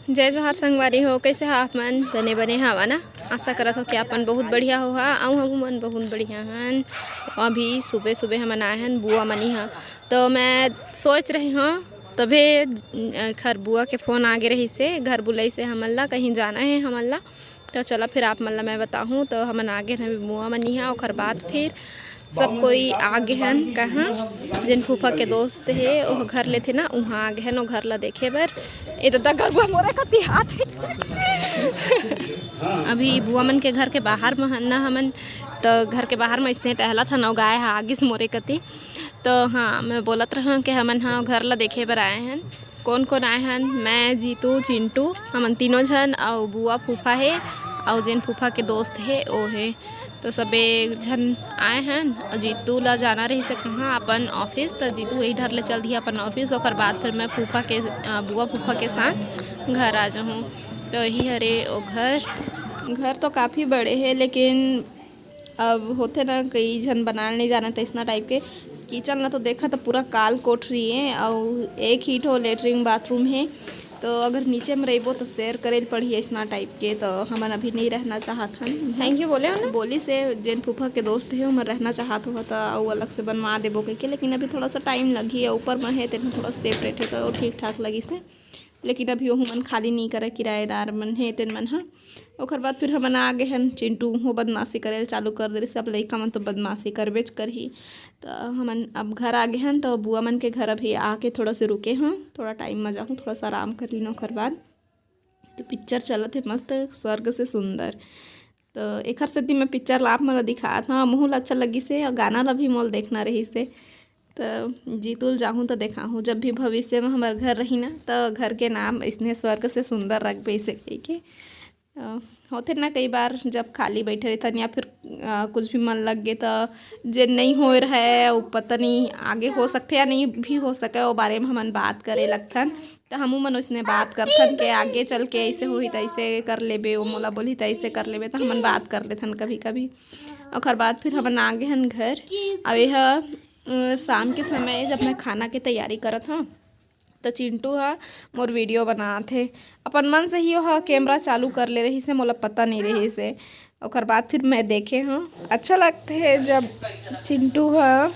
जय जोहार संगवारी हो, कैसे हा आप मन? बने बने हवा ना। आशा करत हो कि अपन बहुत बढ़िया हो हा। अऊ हम मन बहुत बढ़िया हन। तो अभी सुबह सुबह हमन आए हन बुआ मनी हा। तो मैं सोच रही हूँ तभे घर बुआ के फ़ोन आगे रही से घर बुलाई से हमन ला कहीं जाना है हमन ला। तो चला फिर आप मन ला मैं बताहूँ। तो हमन आगे रहे बुआ मनी हा। और बाद फिर सब कोई आगे हन कहाँ जिन फूफा के दोस्त है वो घर ले थे ना वहाँ आगे हन वो घर ला देखे बर। ए दादा घर बुआ मोरे कति हाथ अभी बुआ मन के घर के बाहर में ना हमन। तो घर के बाहर में इसने टहला था नौ गाय है आगे से मोरे कति। तो हाँ मैं बोलत रहा कि हमन हाँ घर ला देखे बर आए हैं। कौन कौन आए हैं? मैं, जीतू, चिंटू, हमन तीनों जन और बुआ फूफा है और जिन फूफा के दोस्त है वो है। तो सबे जन आए हैं। और जीतू ला जाना रही से कहाँ अपन ऑफिस। तो जीतू यही ढर ले चल दिया अपन ऑफिस। और बाद फिर मैं बुआ फूफा के साथ घर आ जाऊँ। तो यही हरे वो घर तो काफ़ी बड़े हैं लेकिन अब होते ना कई जन बनाने नहीं जाना था इतना टाइप के। किचन ना तो देखा तो पूरा काल कोठरी है और एक ही ठो लेटरिन बाथरूम है। तो अगर नीचे में रहीबो तो शेयर करे पड़ी इतना टाइप के। तो हमन अभी नहीं रहना चाहत हन। थैंक यू बोले हो बोली से जैन फूफा के दोस्त है मैं रहना चाहत हो तो अलग से बनवा देबो कह के। लेकिन अभी थोड़ा सा टाइम लगी है ऊपर में है तेन थोड़ा सेपरेट है तो ठीक ठाक लगी से। लेकिन अभी वो मन खाली नहीं करे किराएदार मन है तेन मन हाँ। और बाद फिर हमन आ गए हन। चिंटू हो बदमाशी करे चालू कर दे सब लइका मन तो बदमाशी करबेच करही। तो हमन अब घर आ गए हन। तो बुआ मन के घर अभी आके थोड़ा से रुके हाँ थोड़ा टाइम में जाऊँ थोड़ा सा आराम कर ली ओकर बाद। तो पिक्चर चलत है मस्त स्वर्ग से सुंदर। तो एक सेती मैं पिक्चर ला आप मन दिखात हाँ महू ला अच्छा लगी से और गाना ला भी मोल देखना रही से। तो जीतुल जाहूँ तो देखा हूँ जब भी भविष्य में हमारे घर रही ना तो घर के नाम इसने स्वर्ग से सुंदर रख बे से कही के। होते ना कई बार जब खाली बैठे रहते या फिर कुछ भी मन लग गए तो जे नहीं हो रहा है वो पता नहीं आगे हो सकते या नहीं भी हो सके वो बारे में हमन बात करे लगथन। तो हमू मन उसने बात करथन के आगे चल के ऐसे होही तो ऐसे कर लेबे वो मोला बोली तो ऐसे कर लेबे। तो हमन बात कर लेथन कभी कभी। और बाद फिर हमन आगे हन घर। अब यह शाम के समय जब मैं खाना के तैयारी करत हाँ तो चिंटू हा मोर वीडियो बनात है अपन मन से ही वह कैमरा चालू कर ले रही से मोला पता नहीं रही से। और बाद फिर मैं देखे हाँ अच्छा लगता है जब चिंटू हा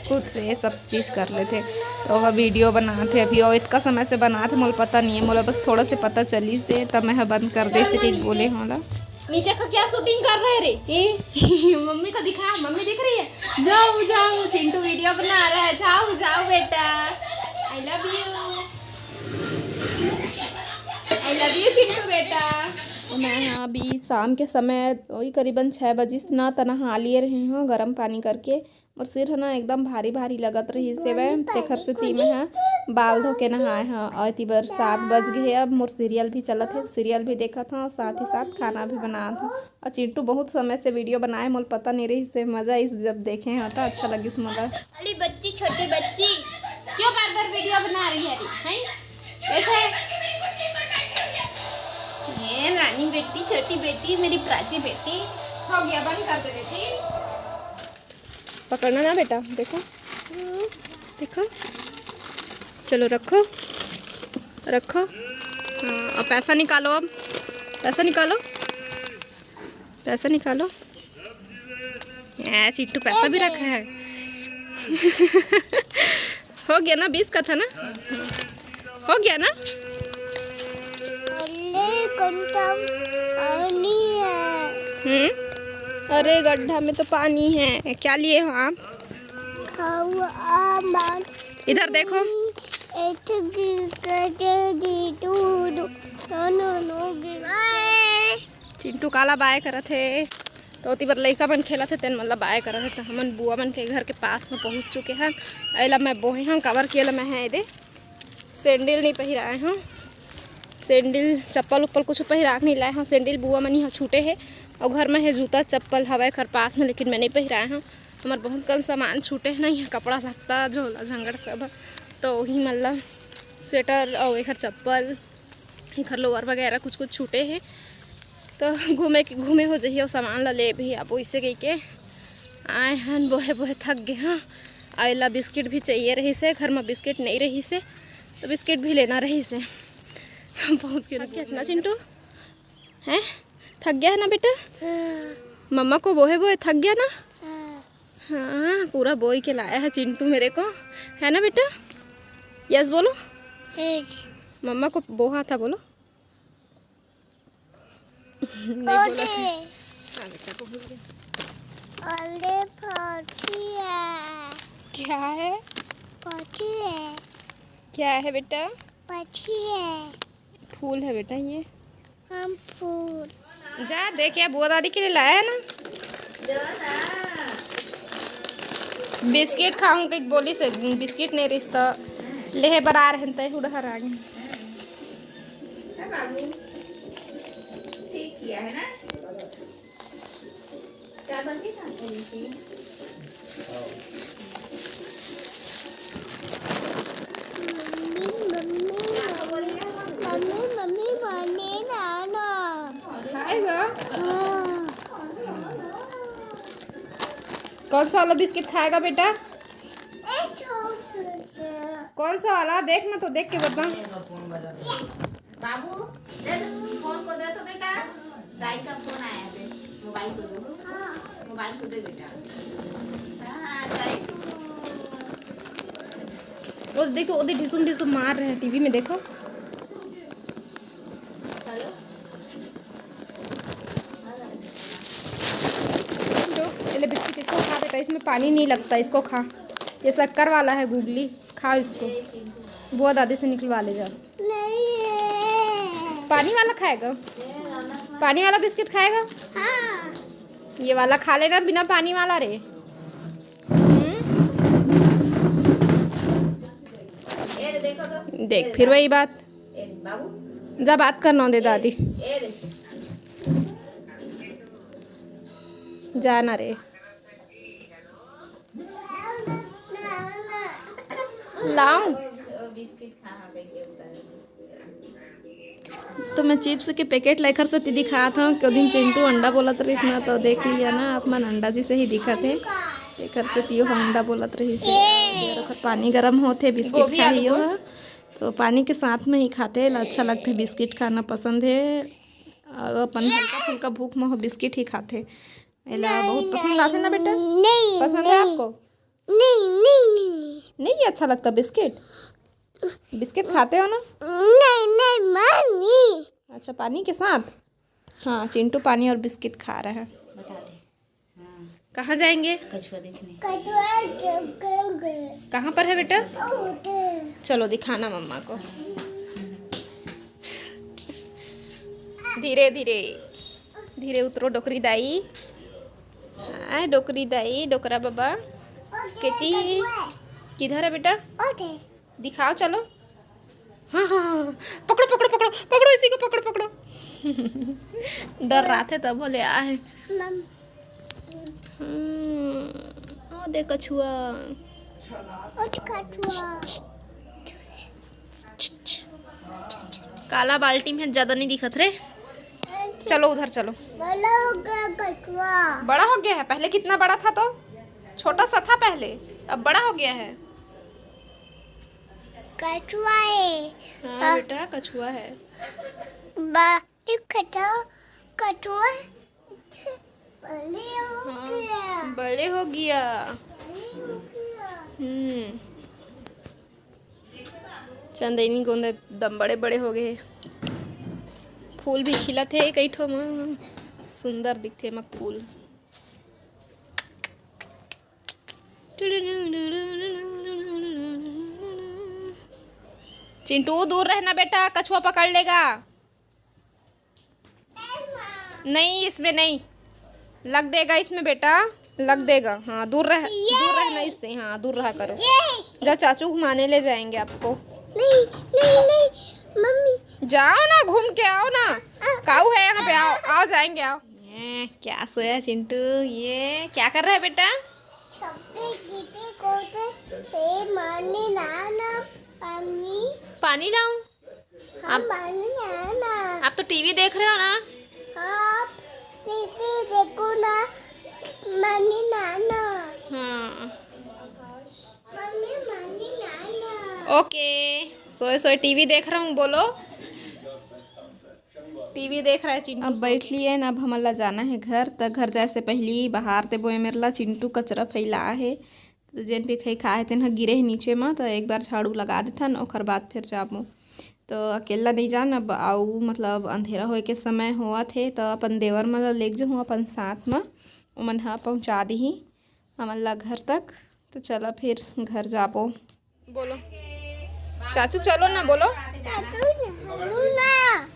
खुद से सब चीज़ कर लेते। तो वह वीडियो बनाते अभी और इतना समय से बनाते मोला पता नहीं है मोला बस थोड़ा से पता चली से तब मैं बंद कर दे से ठीक बोले होला। नीचे का क्या शूटिंग कर रहे रे मम्मी को दिखा मम्मी दिख रही है। जाओ जाओ चिंटू वीडियो बना रहा है जाओ जाओ बेटा। आई लव यू चिंटू बेटा। मैं अभी शाम के समय वही करीबन 6 बजे ना तना नहा लिए रहे हैं गर्म पानी करके। और सिर है ना एकदम भारी भारी लगत रही से वह तेखर से ती में हाँ बाल धो के नहाए हाँ। और तिबर 7 बज गए अब मोर सीरियल भी चलत है सीरियल भी देखा था और साथ ही साथ खाना भी बना था। और चिंटू बहुत समय से वीडियो बनाए मोल पता नहीं रही से मज़ा इस जब देखे हैं तो अच्छा लगी मोला। अरे बच्ची छोटी बच्ची क्यों बार बार वीडियो बना रही है कैसे रानी बेटी छोटी बेटी मेरी प्राची बेटी हो गया बंद कर दे बेटी। पकड़ना ना बेटा देखो देखो चलो रखो रखो हाँ। अब पैसा निकालो अब पैसा निकालो पैसा निकालो। चिट्टू पैसा भी रखा है हो गया ना 20 का था ना हो गया ना। अरे गड्ढा में तो पानी है क्या लिए हो आप? इधर देखो चिंटू काला बाय करा थे तो बार लड़का मन खेला थे तेन मतलब बाय करा थे। तो हमन बुआ मन के घर के पास में पहुंच चुके हैं। अला मैं बोहे हाँ कवर किया मैं है दे सैंडल नहीं पहिराए हाँ सैंडल चप्पल उप्पल कुछ पहिराक नहीं लाए हाँ। सैंडल बुआ मन यहाँ छूटे है और घर में है जूता चप्पल हवाए घर पास में लेकिन मैं नहीं पहिराए हाँ। हमारे बहुत कम सामान छूटे हैं नहीं कपड़ा लगता झोला झंगड़ सब। तो वही मतलब स्वेटर और एक चप्पल एक लोअर वगैरह कुछ कुछ छूटे हैं। तो घूमे हो जाइए और सामान ला ले भी अब वैसे कही के आए हन बोहे बोहे थक गए हाँ। आइला बिस्किट भी चाहिए रही से घर में बिस्किट नहीं रही से तो बिस्किट भी लेना रही से। पहुँच के थक गया ना चिंटू हैं? थक गया है ना बेटा? मम्मा को बोहे थक गया ना? हाँ पूरा बोई के लाया है चिंटू मेरे को, है ना बेटा? यस बोलो। मम्मा को बोहा था बोलो। नहीं बोला था। हाँ बेटा को भूल गया। क्या है? क्या है बेटा? फूल है बेटा ये। हम फूल जा देख या बुआ दादी के लिए लाया है ना। बिस्किट खाऊंगा एक बोली से बिस्किट नहीं रिश्ता लेहे बरा रहे हैं उड़हर आगे। ठीक किया है ना? क्या बनती था मम्मी बने ना खाएगा? कौन सा वाला बिस्किट खाएगा बेटा? कौन सा वाला देखना तो देख के बता। बाबू दे दो फोन को, दे तो बेटा, दाई का फोन आया है, मोबाइल को दो। मोबाइल को दे बेटा। हाँ दाई वो देखो वो ढिसुम ढिसुम मार रहे हैं टीवी में देखो। तो बिस्किट इसको खा बेटा, इसमें पानी नहीं लगता, इसको खा। ये शक्कर वाला है गुगली, खा इसको। बुआ दादी से निकलवा ले जा। पानी वाला खाएगा? पानी वाला बिस्किट खाएगा? हाँ। ये वाला खा लेना बिना पानी वाला रे। देख फिर वही बात। जा बात करना दे दादी। जाना रे। लाऊं तो मैं चिप्स के पैकेट लेकर से दिखाया था कि दिन चिंटू अंडा बोलत रही इसमें, तो देख लिया ना आप मन अंडा जी से ही दिखा थे लेकर से तियो अंडा बोलत रही से। पानी गर्म होते बिस्किट खाइयो है तो पानी के साथ में ही खाते अच्छा लगते। बिस्किट खाना पसंद है, अपन हल्का फुल्का भूख में हो बिस्किट ही खाते। बहुत पसंद आते ना बेटा? नहीं पसंद है आपको? नहीं अच्छा लगता बिस्किट? बिस्किट खाते हो ना? नहीं मम्मी। अच्छा पानी के साथ? हाँ चिंटू पानी और बिस्किट खा रहा है। बता दे। हाँ। कहाँ जाएंगे? कछुआ देखने। कहाँ पर है बेटा? चलो दिखाना मम्मा को। धीरे धीरे धीरे उतरो डोकरी दाई। हाँ डोकरी दाई, डोकरा बाबा कितनी किधर है बेटा? दिखाओ चलो। हाँ हाँ हाँ पकड़ो पकड़ो पकड़ो पकड़ो, इसी को पकड़ो पकड़ो। डर रहा थे तब बोले आए। देख कछुआ। काला बाल्टी में ज्यादा नहीं दिखत रे। चलो उधर चलो। बड़ा हो गया है, पहले कितना बड़ा था तो छोटा सा था पहले, अब बड़ा हो गया है। कछुआ है। हाँ बेटा कछुआ है। कछुआ बड़े हो गया। चंदनी गोंद एकदम बड़े बड़े हो गए। फूल भी खिला थे कई ठो में, सुंदर दिखते मक फूल। चिंटू दूर रहना बेटा, कछुआ पकड़ लेगा। नहीं इसमें नहीं लग देगा, इसमें बेटा लग देगा। हाँ दूर रहना इससे। हाँ दूर रहा करो। जा चाचू घुमाने ले जाएंगे आपको। नहीं मम्मी जाओ ना, घूम के आओ ना। काऊ है यहाँ पे, आओ जाएंगे आओ। क्या सोया चिंटू? ये क्या कर रहा है बेटा? पानी लाऊं? आप तो टीवी देख रहे हो ना? आप टीवी देखो ना। मम्मी नाना। हाँ मम्मी नाना। ओके सोए सोए टीवी देख रहा हूँ बोलो। टीवी देख रहा है चिंटू। अब बैठ लिए न, अब हमला जाना है घर। तो घर जाए से पहले बाहर ते बोए मेरला चिंटू कचरा फैला है, तो जेन पे खई खाए तेन ह गिरे है नीचे में, तो एक बार झाड़ू लगा देथन ओकर बाद फिर जाबो। तो अकेला नहीं जान, अब आऊ मतलब अंधेरा होए के समय होवत थे, तो अपन देवर मन ल लेग जाऊँ अपन साथ में, ओमन ह पहुँचा दिही हमन ला घर तक। तो चला फिर घर जाबो। बोलो चाचू चलो ना, बोलो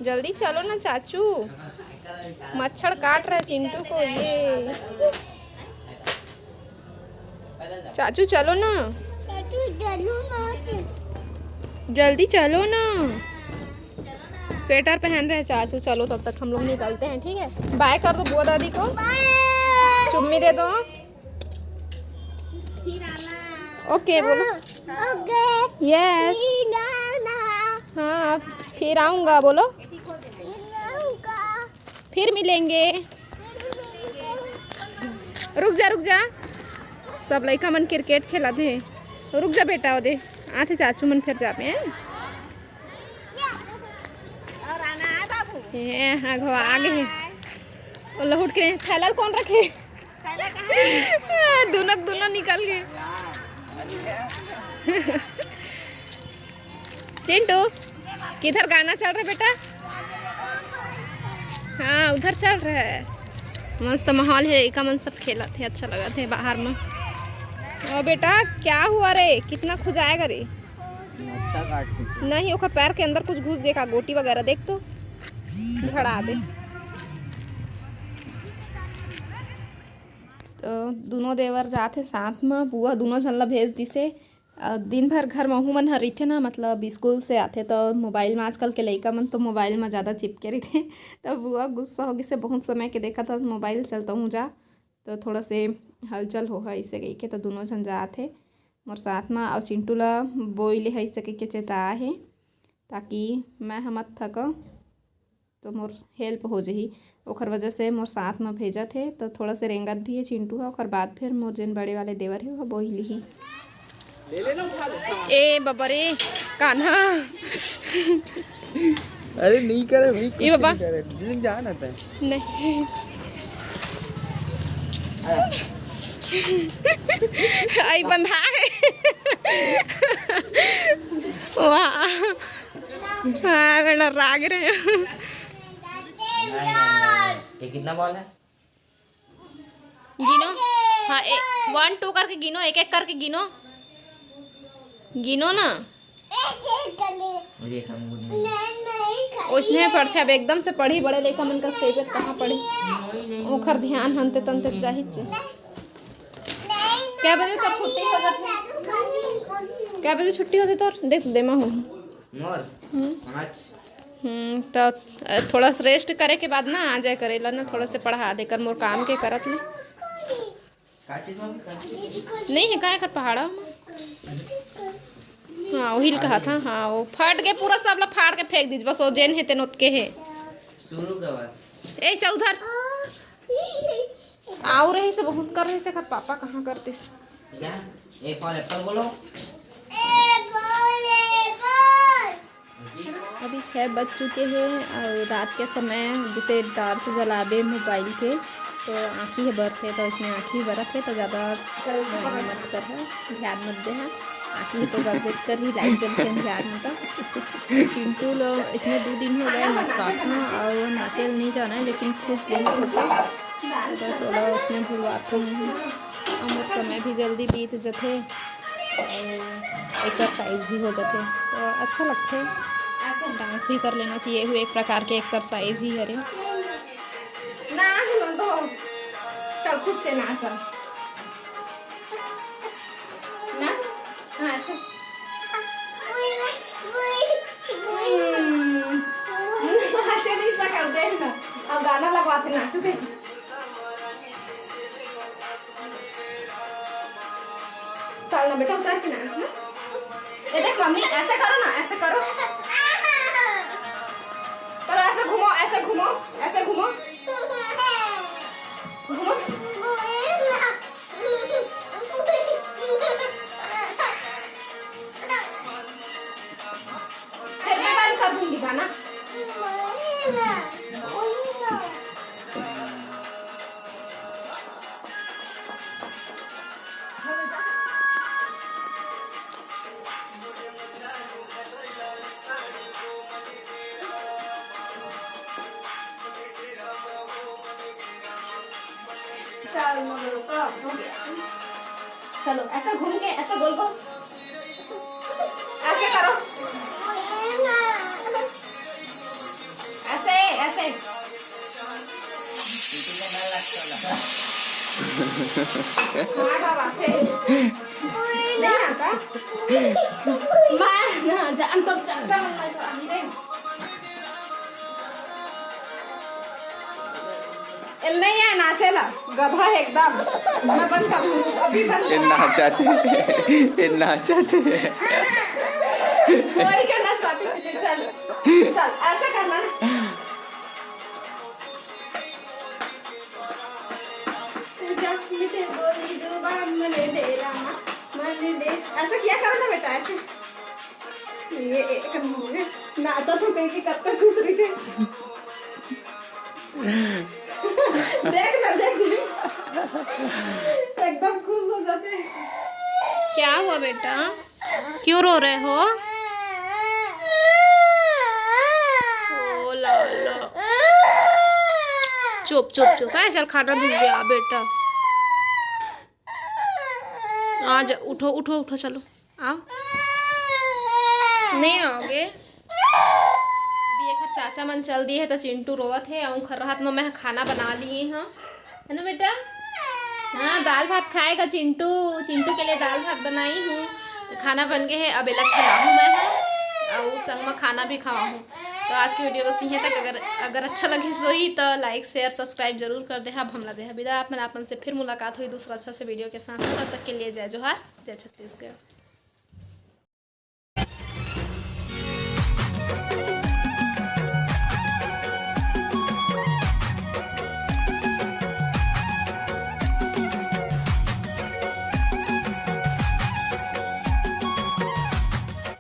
जल्दी चलो ना चाचू, मच्छर काट रहा है चिंटू को ये। चाचू चलो ना, जल्दी चलो ना। स्वेटर पहन रहे हैं चाचू। चलो तब तक हम लोग निकलते हैं, ठीक है। बाय कर दो बुआ दादी को, चुम्मी दे दो। ओके बोलो। यस हाँ फिर आऊँगा, बोलो फिर मिलेंगे। रुक जा, सब लड़का मन क्रिकेट खेलत है। रुक जा बेटा, ओदे आते चाचू मन फिर जाबे हैं। हाँ घवा आगे है। और लहुट के थैला कौन रखे? दोनों निकल गए। चिंटू किधर गाना चल रहा है बेटा? हाँ उधर चल रहा है, मस्त माहौल है। एक मन सब खेला थे, अच्छा लगा थे बाहर में। और बेटा क्या हुआ रे, कितना खुजाएगा रे? अच्छा काट नहीं, ओकर पैर के अंदर कुछ घुस गया का, गोटी वगैरह देख तो झड़ा दे। तो दोनों देवर जाते साथ में, बुआ दोनों झन ला भेज दिसे। दिन भर घर महू मन हर रहिथे ना, मतलब स्कूल से आते तो मोबाइल में, आजकल के लड़का मन तो मोबाइल में ज़्यादा चिपके रहते। तो बुआ गुस्सा हो गई से बहुत समय के देखा था मोबाइल चलता हूँ जा, तो थोड़ा से हलचल हो है इसे गई के। तो दोनों झन जाते मोर साथ में। और चिंटू ला बोई ले है इसे के चेता है, ताकि मैं हमत थक तो मोर हेल्प हो जाही, ओकर वजह से मोर साथ में भेजा थे। तो थोड़ा से रेंगत भी है चिंटू है। ओकर बाद फिर मोर जेन बड़े वाले देवर है वह बोही ली। ए बाबा रे कान्हा। अरे नहीं करे भाई, कुछ ये बाबा नहीं करे, जान आता है नहीं। आई बंधा है वाह हाँ बेटा राग रहे। ये कितना बॉल है? गिनो हाँ, 1 2 करके गिनो, एक एक करके गिनो ना। उसने पढ़ते अब एकदम से पढ़ी, बड़े लेखा मन का स्टेप कहाँ पढ़े, ओखर ध्यान हनते तनते चाहिए। क्या बजे तोर छुट्टी हो जाती? क्या बजे छुट्टी होती तोर? देख देमा हो मोर तो थोड़ा सा रेस्ट करे के बाद ना आ जाए करेला ना, थोड़ा से पढ़ा देकर मोर काम के करत ले। नहीं है काय कर पहाड़ा हाँ वही कहा था। हाँ वो फट के पूरा सब ला फाड़ के फेंक दीजिए, बस वो जेन है तेन के है शुरू का बस। ए चल उधर आओ रही से बहुत कर रही से कर पापा कहाँ करते क्या? ए फॉर एप्पल बोलो। अभी 6 बज चुके हैं और रात के समय जैसे टॉर्च जलाबे मोबाइल के तो आँखी है बर्थ है, तो इसमें आँखी बरत है तो ज़्यादा मत कर है, ध्यान मत दे है। आँखी तो बरगज कर ही लाइट जलते हैं ध्यान में। तो चिंटू लो इसमें 2 दिन हो गए नचवाता हूँ और नाचे नहीं जाना है, लेकिन खूब बहुत होता तो 16 उसने भूलवाता हूँ। और समय भी जल्दी बीत जाते और एक्सरसाइज भी हो जाते, तो अच्छा लगता है। डांस भी कर लेना चाहिए, वो एक प्रकार के एक्सरसाइज ही है। नाच तो चल खुद से नाच नाच हाँ ऐसे नहीं सा करते हैं ना, अब गाना लगवाते नाचू के। चल ना बेटा उतर के नाच ना। देख मम्मी ऐसे करो ना, ऐसे करो, चलो ऐसे घुमो, ऐसे घुमो, ऐसे घुमो, घुमो। फिर मैं बंद कर दूंगी गाना। चलो ऐसा घूम के ऐसा गोल गोल ऐसे करो, ऐसे ऐसे। हाँ बाबा नहीं आता मैं ना जान तब चाचा मम्मा चलानी रे नहीं है नाचेला गधा है एकदम। मैं बंद कर अभी बंद कर नाचाते वही करना चाहती थी। चल चल ऐसे करना ना। ऐसा किया करो ना बेटा ऐसे। ये एक नाचा तो कहीं की कब तक घुस रही थी। देख ना देख एकदम खुश हो जाते। क्या हुआ बेटा, क्यों रो रहे हो? ओ लाला चुप चुप चुप है, चल खाना भूल गया बेटा। आज उठो उठो उठो चलो आओ। नहीं आओगे अभी एक चाचा मन चल दिए है तो चिंटू रोवत है और रात में मैं खाना बना लिए हाँ है ना बेटा। हाँ दाल भात खाएगा चिंटू, चिंटू के लिए दाल भात बनाई हूँ तो खाना बन गए है। अब इला खिलाऊँ मैं हाँ और संग में खाना भी खाऊँ। तो आज की वीडियो बस यहीं तक। अगर अच्छा लगे सोई तो लाइक शेयर सब्सक्राइब जरूर कर दे। अब हमला दे विदा अपन से फिर मुलाकात हुई दूसरा अच्छा से वीडियो के साथ। तब तक के लिए जय जोहार, जय छत्तीसगढ़।